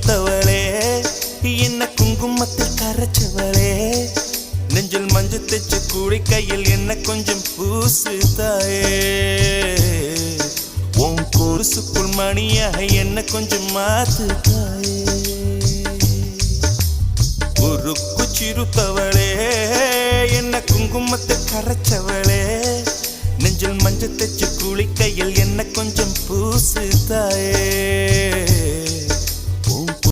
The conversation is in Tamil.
சிறுத்தவளே என்ன குங்குமத்தில் கரைச்சவளே நெஞ்சில் மஞ்சள் தைச்சு குளிக்கையில் என்ன கொஞ்சம் பூசு தாயே உன் கொலுசுக்குள் மணியாக என்ன கொஞ்சம் மாத்து தாயே உருக்கு சிறுத்தவளே என்ன குங்குமத்தை கரைச்சவளே நெஞ்சில் மஞ்சள் தைச்சு குளிக்கையில் என்ன கொஞ்சம் பூசு தாயே